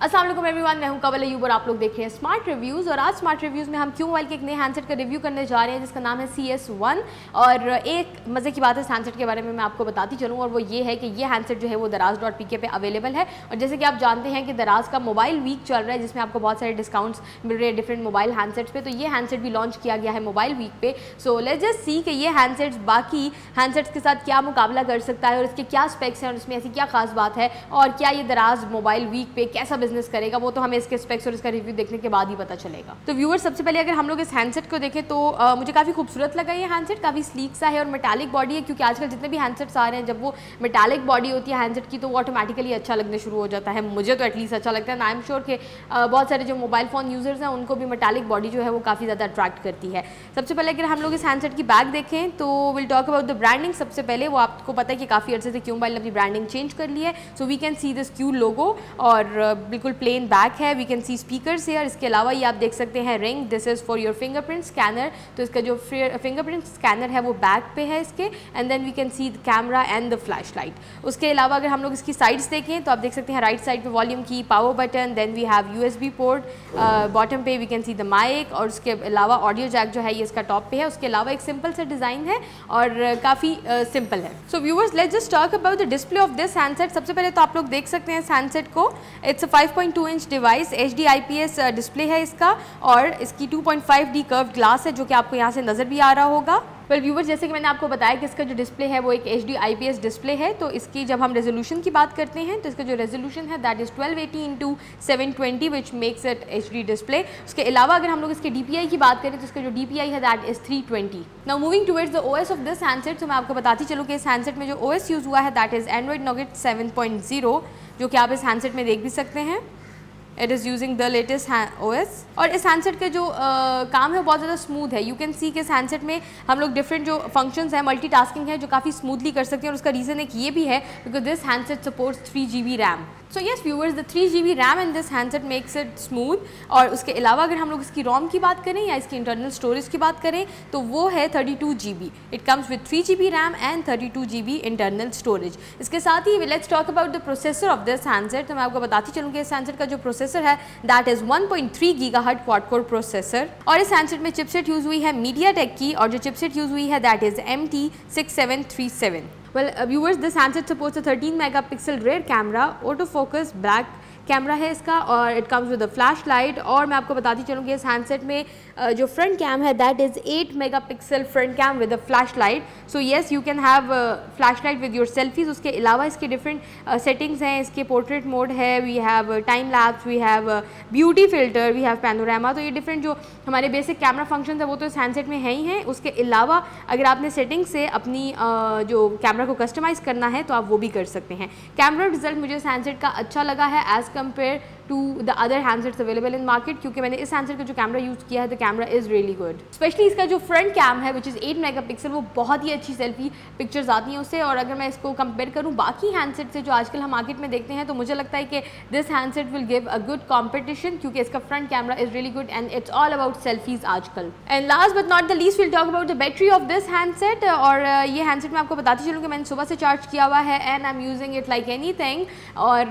अस्सलाम वालेकुम एवरीवन, मैं हूं कवल अयूब और आप लोग देख रहे हैं स्मार्ट रिव्यूज़। और आज स्मार्ट रिव्यूज़ में हम क्यू मोबाइल के एक नए हैंडसेट का रिव्यू करने जा रहे हैं जिसका नाम है CS1। और एक मज़े की बात है इस हैंडसेट के बारे में मैं आपको बताती चलूँ, और वो ये है कि ये हैंडसेट जो है वो दराज.pk पे अवेलेबल है। और जैसे कि आप जानते हैं कि दराज का मोबाइल वीक चल रहा है जिसमें आपको बहुत सारे डिस्काउंट्स मिल रहे हैं डिफरेंट मोबाइल हैंडसेट्स पे, तो ये हैंडसेट भी लॉन्च किया गया है मोबाइल वीक पे। सो लेट्स जस्ट सी कि ये हैंडसेट्स बाकी हैंडसेट्स के साथ क्या मुकाबला कर सकता है और इसके क्या स्पेक्स हैं और इसमें ऐसी क्या खास बात है, और क्या ये दराज मोबाइल वीक पे कैसा बिजनेस करेगा, वो तो हमें इसके स्पेक्स और इसका रिव्यू देखने के बाद ही पता चलेगा। तो व्यूअर्स, सबसे पहले अगर हम लोग इस हैंडसेट को देखें तो मुझे काफ़ी खूबसूरत लगा ये हैंडसेट। काफ़ी स्लीक सा है और मेटालिक बॉडी है, क्योंकि आजकल जितने भी हैंडसेट्स आ रहे हैं जब वो मेटालिक बॉडी होती है हैंडसेट की तो वो ऑटोमेटिकली अच्छा लगने शुरू हो जाता है। मुझे तो एटलीस्ट अच्छा लगता है, आई एम श्योर कि बहुत सारे जो मोबाइल फ़ोन यूज़र्स हैं उनको भी मेटालिक बॉडी जो है वो काफ़ी ज़्यादा अट्रैक्ट करती है। सबसे पहले अगर हम लोग इस हैंडसेट की बैक देखें तो will talk about the branding. सबसे पहले वो आपको पता है कि काफ़ी अर्से से क्यू मोबाइल ने अपनी ब्रांडिंग चेंज कर ली है। So we can see this Q logo और बिल्कुल प्लेन बैक है। वी कैन सी स्पीकर्स है और इसके अलावा ये आप देख सकते हैं ring, this is for your fingerprint scanner. तो इसका जो फिंगरप्रिंट स्कैनर है वो बैक पे है इसके, and then we can see the camera and the flash light. उसके अलावा अगर हम लोग इसकी साइड्स देखें तो आप देख सकते हैं राइट साइड पे वॉल्यूम की, power button, then we have USB port, bottom पे we can see the mic, और उसके अलावा ऑडियो जैक जो है ये इसका टॉप पे है। उसके अलावा एक सिंपल सा डिज़ाइन है और काफ़ी सिंपल है। So viewers, let's just talk about the display of this handset. सबसे पहले तो आप लोग देख सकते हैं इस हैंडसेट को, it's a 5.2 inch device, HD IPS display है इसका, और इसकी 2.5D कर्व ग्लास है जो कि आपको यहाँ से नज़र भी आ रहा होगा। वेल व्यूअर्स, जैसे कि मैंने आपको बताया कि इसका जो डिस्प्ले है वो एक HD IPS डिस्प्ले है। तो इसकी जब हम रेजोल्यूशन की बात करते हैं तो इसका जो रेजोल्यूशन है that is 1280x720 which makes it HD display. उसके अलावा अगर हम लोग इसके DPI की बात करें तो इसका जो DPI है that is 320। Now moving towards the OS of this handset, तो मैं आपको बताती चलूँ कि इस हैंडसेट में जो OS यूज़ हुआ है दैट इज़ Android Nougat 7.0, जो कि आप इस हैंडसेट में देख भी सकते हैं। It is using the latest OS। और इस हैंडसेट के जो काम है बहुत ज़्यादा स्मूथ है। यू कैन सी कि इस हैंडसेट में हम लोग डिफरेंट जो फंक्शंस हैं, मल्टीटास्किंग है, जो काफ़ी स्मूथली कर सकते हैं। और उसका रीज़न एक ये भी है because this handset supports 3GB RAM. So yes viewers, the 3GB RAM in this handset makes it smooth. और उसके अलावा अगर हम लोग इसकी रोम की बात करें या इसकी इंटरनल स्टोरेज की बात करें तो वो है 32GB। It comes with 3GB RAM and 32GB internal storage. इसके साथ ही let's talk about the processor of this handset. तो मैं आपको बताती चलूँ कि इस हैंडसेट का जो प्रोसेसर है that is 1.3 GHz quad core processor. और इस हैंडसेट में चिपसेट यूज़ हुई है MediaTek की, और जो चिपसेट यूज़ हुई है that is MT6737। Well, viewers, this handset supports a 13 megapixel rear camera, autofocus, black camera है इसका, और it comes with a flash light. और मैं आपको बताती चलूँ कि इस हैंडसेट में जो फ्रंट कैम है that is 8 megapixel front cam with a flash light. So yes, you can have flash light with your selfies. उसके अलावा इसके डिफरेंट सेटिंग्स हैं। इसके पोर्ट्रेट मोड है, we have time lapse, we have beauty filter, we have panorama. तो ये different जो हमारे बेसिक कैमरा फंक्शन है वो तो इस हैंडसेट में है ही हैं। उसके अलावा अगर आपने सेटिंग से अपनी जो कैमरा को कस्टमाइज़ करना है तो आप वो भी कर सकते हैं। कैमरा रिजल्ट मुझे इस हैंडसेट का अच्छा लगा है as compare to the other handsets available in market, क्योंकि मैंने इस हैंडसेट का जो कैमरा यूज़ किया है the camera is really good. Specially इसका जो फ्रंट कैम है विच इज़ 8 मेगापिक्सल, वो बहुत ही अच्छी सेल्फी पिक्चर्स आती हैं उससे। और अगर मैं इसको कंपेयर करूँ बाकी हैंडसेट से जो आजकल हम मार्केट में देखते हैं तो मुझे लगता है कि this handset will give a good competition, क्योंकि इसका front camera is really good and it's all about selfies आजकल। And last but not the least will talk about the battery of this handset. और ये handset मैं आपको बताती चलूँ कि मैंने सुबह से चार्ज किया हुआ है and I am using it like anything. और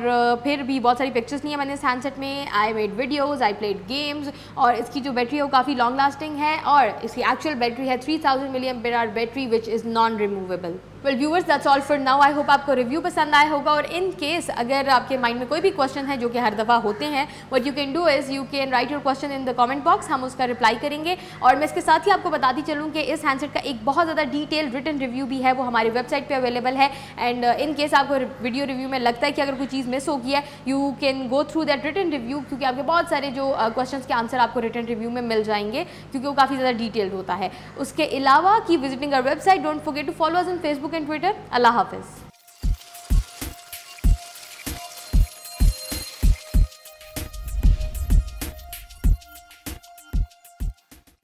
फिर भी बहुत सारी पिक्चर्स नहीं है मैंने इस हैंडसेट में। I made videos, I played games, और इसकी जो बैटरी है वो काफ़ी लॉन्ग लास्टिंग है। और इसकी एक्चुअल बैटरी है 3000 mAh battery which is non removable. Well viewers, that's all for now. I hope आपको रिव्यू पसंद आया होगा। और इन केस अगर आपके माइंड में कोई भी क्वेश्चन है जो कि हर दफ़ा होते हैं, what you can do is you can write your question in the comment box, हम उसका रिप्लाई करेंगे। और मैं इसके साथ ही आपको बताती चलूँ कि इस हैंडसेट का एक बहुत ज़्यादा डिटेल रिटन रिव्यू भी है, वो हमारी वेबसाइट पर अवेलेबल है। एंड इन केस आपको वीडियो रिव्यू में लगता है कि अगर कोई चीज़ मिस हो गई है, you can go through that written review, क्योंकि आपके बहुत सारे जो क्वेश्चंस के आंसर आपको रिटन रिव्यू में मिल जाएंगे, क्योंकि वो काफ़ी ज़्यादा डिटेल्ड होता है। उसके अलावा की visiting our website, don't forget to follow us on Facebook and Twitter. अल्लाह हाफिज़।